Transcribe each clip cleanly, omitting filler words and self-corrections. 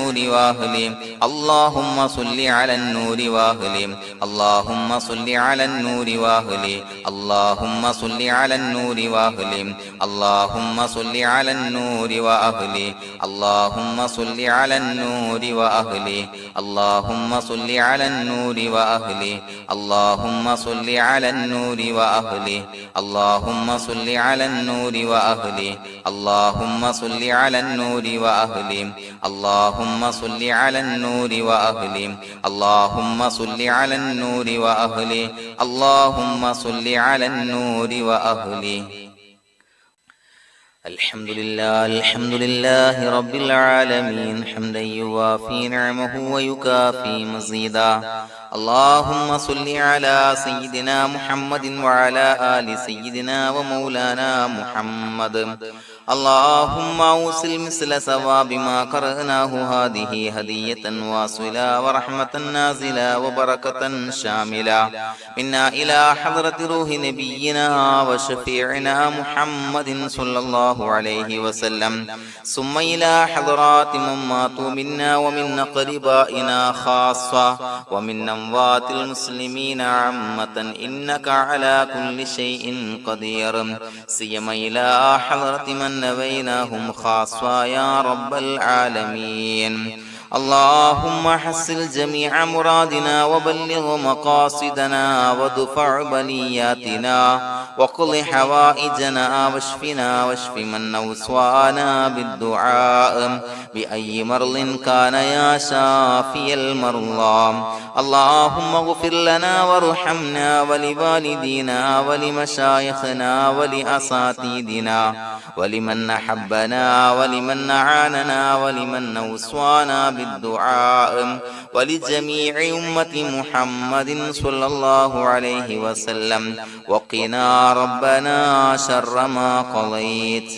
النور وأهله اللهم صل على النور وأهله اللهم صل على النور وأهله اللهم صل على النور وأهله اللهم صل على النور وأهله اللهم صل على النور وأهله اللهم صل على النور وأهله اللهم صل على النور وأهله اللهم صل على النور وأهله اللهم صل على النور وأهله اللهم صل على النور وأهله اللهم صل على النور وأهله اللهم صل على النور وأهله الحمد لله رب العالمين حمدا يوافي نعمه ويكافي مزيدا اللهم صل على سيدنا محمد وعلى آل سيدنا ومولانا محمد اللهم أوصل مثل ثواب ما قرأناه هذه هدية واصلة ورحمة نازلة وبركة شاملة منا إلى حضرة روح نبينا وشفيعنا محمد صلى الله عليه وسلم ثم إلى حضرات من ماتوا منا ومن أقربائنا خاصة ومن أموات المسلمين عامة إنك على كل شيء قدير سيما إلى حضرة من نبيناهم خاصة يا رب العالمين اللهم حصل جميع مرادنا وبلغ مقاصدنا ودفع بلياتنا وقض حوائجنا واشفنا واشف من أوصانا بالدعاء بأي مرض كان يا شافي المرضى اللهم اغفر لنا وارحمنا ولوالدينا ولمشايخنا ولأساتذتنا ولمن أحبنا ولمن أعاننا ولمن أوصانا بالدعاء ولجميع أمة محمد صلى الله عليه وسلم وقنا ربنا شر ما قضيت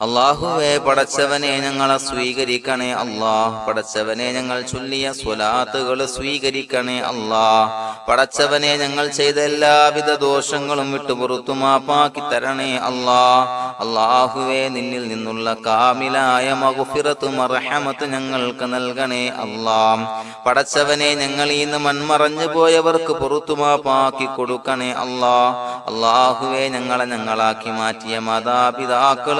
അല്ലാഹുവേ പടച്ചവനെ ഞങ്ങളെ സ്വീകരിക്കണേ അല്ലാഹ് പടച്ചവനെ ഞങ്ങൾ ചൊല്ലിയ സ്വലാത്തുകൾ സ്വീകരിക്കണേ അല്ലാഹ് പടച്ചവനെ ഞങ്ങൾ ചെയ്ത എല്ലാവിധ ദോഷങ്ങളും വിട്ടുപുറത്തു മാപ്പാക്കി തരണേ അല്ലാഹ് അല്ലാഹുവേ നിന്നിൽ നിന്നുള്ള കാമിലായ മഗ്ഫിറത്തും റഹ്മത്ത് ഞങ്ങൾക്ക് നൽകണേ അല്ലാഹ് പടച്ചവനെ ഞങ്ങൾ ഇന്ന് മൺമറഞ്ഞു പോയവർക്ക് പുറത്തു മാപ്പാക്കി കൊടുക്കണേ അല്ലാഹ് അല്ലാഹുവേ ഞങ്ങളാക്കി മാറ്റിയ മാതാപിതാക്കൾ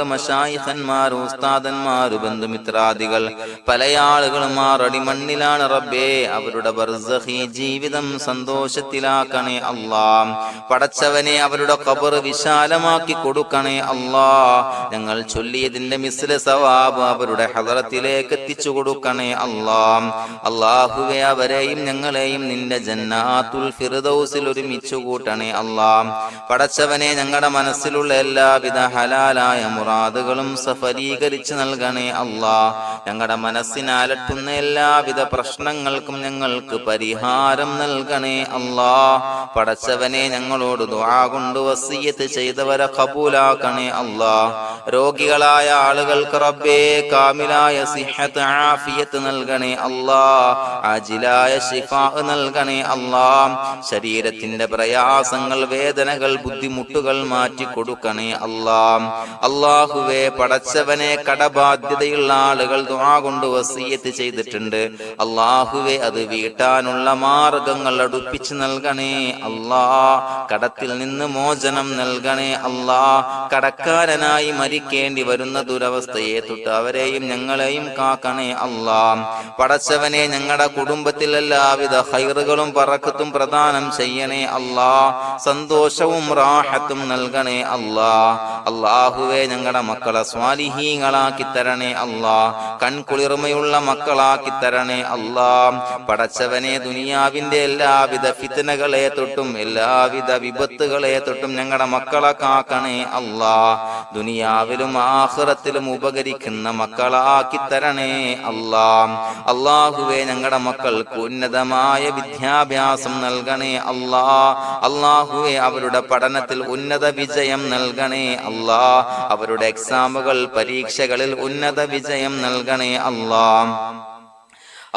ഖന്മാർ ഉസ്താദന്മാർ ബന്ധുമിത്രാദികൾ പല ആളുകളും ആറടി മണ്ണിലാണ് റബ്ബേ അവരുടെ ബർസഖി ജീവിതം സന്തോഷത്തിലാക്കണേ അല്ലാഹ് പടച്ചവനെ അവരുടെ ഖബർ വിശാലമാക്കി കൊടുക്കണേ അല്ലാഹ് ഞങ്ങൾ ചൊല്ലിയതിന്റെ മിസ്ല സവാബ് അവരുടെ ഹദറത്തിലേക്ക് എത്തിച്ചു കൊടുക്കണേ അല്ലാഹ് അല്ലാഹുവേ അവരെയും ഞങ്ങളെയും നിന്റെ ജന്നാത്തുൽ ഫിർദൗസിൽ ഒരുമിച്ചു കൂട്ടണേ അല്ലാഹ് പടച്ചവനെ ഞങ്ങളുടെ മനസ്സിലുള്ള എല്ലാവിധ ഹലാലായ മുറാദുകളും സഫലീകരിച്ച് നൽകണേ അല്ലാഹ് ഞങ്ങളുടെ മനസ്സിനെ അലട്ടുന്ന എല്ലാവിധ പ്രശ്നങ്ങൾക്കും ഞങ്ങൾക്ക് പരിഹാരം നൽകണേ അല്ലാഹ് പടച്ചവനെ ഞങ്ങളോട് ദുആ കൊണ്ട് വസിയ്യത്ത് ചെയ്തവരെ ഖബൂലാക്കണേ അല്ലാഹ് രോഗികളായ ആളുകൾക്ക് റബ്ബേ കാമിലായ സിഹത്ത് ആഫിയത്ത് നൽകണേ അല്ലാഹ് ആജിലായ ശിഫാ നൽകണേ അല്ലാഹ് ശരീരത്തിന്റെ പ്രയാസങ്ങൾ വേദനകൾ ബുദ്ധിമുട്ടുകൾ മാറ്റി കൊടുക്കണേ അല്ലാഹ് അല്ലാഹുവേ പടച്ചവനെ കടബാധ്യതയുള്ള ആളുകൾ ദുആ കൊണ്ട് വസിയ്യത്ത് ചെയ്തിട്ടുണ്ട് അല്ലാഹുവേ അത് വീട്ടാനുള്ള മാർഗങ്ങൾ അടുപ്പിച്ച് നൽകണേ അല്ലാഹ് കടത്തിൽ നിന്ന് മോചനം നൽകണേ അല്ലാഹ് കടക്കാരനായി മരിക്കേണ്ടി വരുന്ന ദുരവസ്ഥയെ തൊട്ട് അവരെയും ഞങ്ങളെയും കാക്കണേ അല്ലാഹ് പടച്ചവനെ ഞങ്ങളുടെ കുടുംബത്തിൽ എല്ലാവിധ ഖൈറുകളും ബറക്കത്തും പ്രദാനം ചെയ്യണേ അല്ലാഹ് സന്തോഷവും റാഹത്തും നൽകണേ അല്ലാഹ് അല്ലാഹുവേ ഞങ്ങളുടെ മക്കളെ സ്വാലിഹീങ്ങളാക്കി തരണേ അല്ലാഹ് കൺകുളിർമയുള്ള മക്കളാക്കി തരണേ അല്ലാഹ് പടച്ചവനെ ദുനിയാവിന്റെ എല്ലാവിധ ഫിത്നകളെ തൊട്ടും എല്ലാവിധ വിപത്തുകളെ തൊട്ടും ഞങ്ങളുടെ മക്കളെ കാക്കണേ അല്ലാഹ് ദുനിയാവിലും ആഖിറത്തിലും ഉപകരിക്കുന്ന മക്കളാക്കി തരണേ അല്ലാഹ് അല്ലാഹുവേ ഞങ്ങളുടെ മക്കൾക്ക് ഉന്നതമായ വിദ്യാഭ്യാസം നൽകണേ അല്ലാഹ് അല്ലാഹുവേ അവരുടെ പഠനത്തിൽ ഉന്നത വിജയം നൽകണേ അല്ലാഹ് അവരുടെ എക്സാമുകൾ പരീക്ഷകളിൽ ഉന്നത വിജയം നൽകണേ അല്ലാഹ്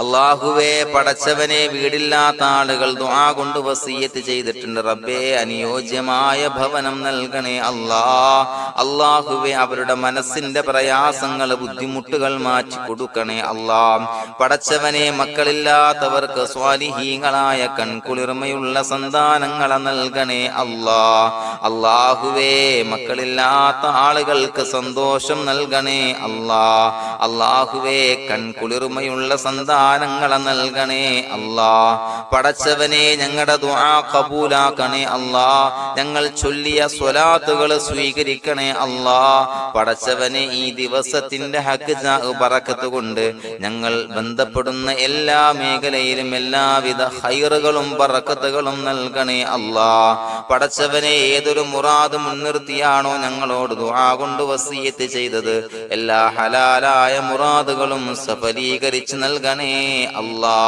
അല്ലാഹുവേ പടച്ചവനെ വീടില്ലാത്ത ആളുകൾ ദുആ കൊണ്ട് വസിയത്ത് ചെയ്തിട്ടുണ്ട്. റബ്ബേ അനുയോജ്യമായ ഭവനം നൽകണേ അല്ലാ. അല്ലാഹുവേ അവരുടെ മനസ്സിന്റെ പ്രയാസങ്ങൾ ബുദ്ധിമുട്ടുകൾ മാറ്റി കൊടുക്കണേ അല്ലാ. പടച്ചവനെ മക്കളില്ലാത്തവർക്ക് സ്വാലിഹീങ്ങളായ കൺകുളിർമയുള്ള സന്താനങ്ങളെ നൽകണേ അല്ലാ. അല്ലാഹുവേ മക്കളില്ലാത്ത ആളുകൾക്ക് സന്തോഷം നൽകണേ അല്ലാ. അല്ലാഹുവേ കൺകുളിർമയുള്ള സന്താനങ്ങളെ നൽകണേ അല്ലാ. പടച്ചവനെ ഞങ്ങളുടെ ദുആ ഖബൂലാക്കണേ അല്ലാ. ഞങ്ങൾ ചൊല്ലിയ സ്വലാത്തുകൾ സ്വീകരിക്കണേ അല്ലാ. പടച്ചവനെ ഈ ദിവസത്തിന്റെ ഹക്ക് ബറക്കത്ത് കൊണ്ട് ഞങ്ങൾ ബന്ധപ്പെടുന്ന എല്ലാ മേഖലയിലും എല്ലാവിധ ഖൈറുകളും ബറക്കത്തുകളും നൽകണേ അല്ലാ. പടച്ചവനെ ഏതൊരു മുറാദ് മുൻനിർത്തിയാണോ ഞങ്ങളോട് ദുആ കൊണ്ട് വസിയത്ത് ചെയ്തത് എല്ലാ ഹലാലായ മുറാദുകളും സഫലീകരിച്ച് നൽകണേ അല്ലാ.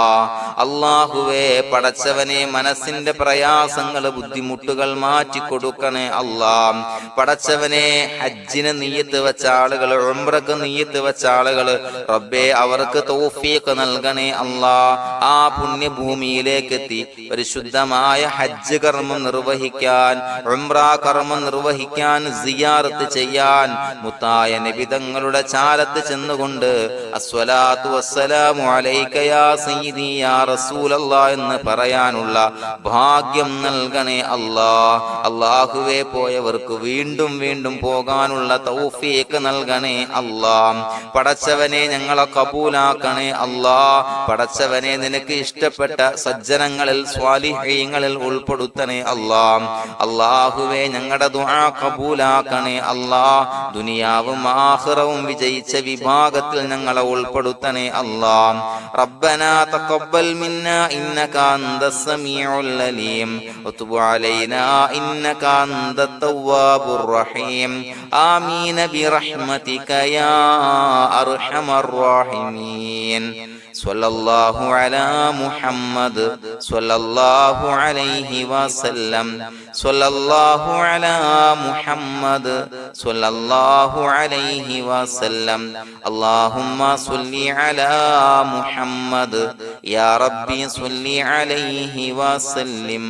അല്ലാഹുവേ പടച്ചവനെ മനസ്സിന്റെ പ്രയാസങ്ങൾ ബുദ്ധിമുട്ടുകൾ മാറ്റി കൊടുക്കണേ അല്ലാ. പടച്ചവനെ ഹജ്ജിന് നിയ്യത്ത് വെച്ച ആളുകൾ, ഉംറക്ക് നിയ്യത്ത് വെച്ച ആളുകൾ റബ്ബേ അവർക്ക് തൗഫീഖ് നൽകണേ അല്ലാ. ആ പുണ്യഭൂമിയിലേക്ക് എത്തി പരിശുദ്ധമായ ഹജ്ജ് കർമ്മം നിർവഹിക്കാൻ, ഉംറ കർമ്മം നിർവഹിക്കാൻ, സിയാറത്ത് ചെയ്യാൻ മുത്തായ നബി തങ്ങളുടെ ചാരത്ത് ചെന്നുകൊണ്ട് അസ്സലാത്തു വസ്സലാമു അലൈക യാ സയ്യിദി യാ റസൂലല്ലാഹ് എന്ന് പറയാനുള്ള ഭാഗ്യം നൽകണേ അല്ലാ. അല്ലാഹുവേ പോയവർക്ക് വീണ്ടും വീണ്ടും പോകാനുള്ള തൗഫീഖ് നൽകണേ അല്ലാ. പടച്ചവനെ ഞങ്ങളെ കബൂലാക്കണേ അല്ലാ. പടച്ചവനെ നിനക്ക് ഇഷ്ടപ്പെട്ട സജ്ജനങ്ങളിൽ സ്വാലിഹീങ്ങളിൽ ഉൾപ്പെടുത്തണേ അല്ലാ. അല്ലാഹുവേ ഞങ്ങളുടെ ദുആ കബൂലാക്കണേ അല്ലാ. ദുനിയാവും ആഖിറവും വിജയിച്ച വിഭാഗത്തിൽ ഞങ്ങളെ ഉൾപ്പെടുത്തണേ അല്ലാ. റബ്ബനാ തഖബ്ബൽ മിന്നാ ഇന്നക അൻതസ് സമീഉൽ അലീം വതുബ് അലൈനാ ഇന്നക അൻതത് തവ്വാബുർ റഹീം. ആമീൻ ബിറഹ്മതിക യാ അർഹമർ റഹീമീൻ. സ്വല്ലല്ലാഹു അലാ മുഹമ്മദ് സ്വല്ലല്ലാഹു അലൈഹി വസല്ലം. സ്വല്ലല്ലാഹു അലാ മുഹമ്മദ് സ്വല്ലല്ലാഹു അലൈഹി വസല്ലം. അല്ലാഹുമ്മ സ്വല്ലി അലാ മുഹമ്മദ് യാ റബ്ബി സ്വല്ലി അലൈഹി വസല്ലം.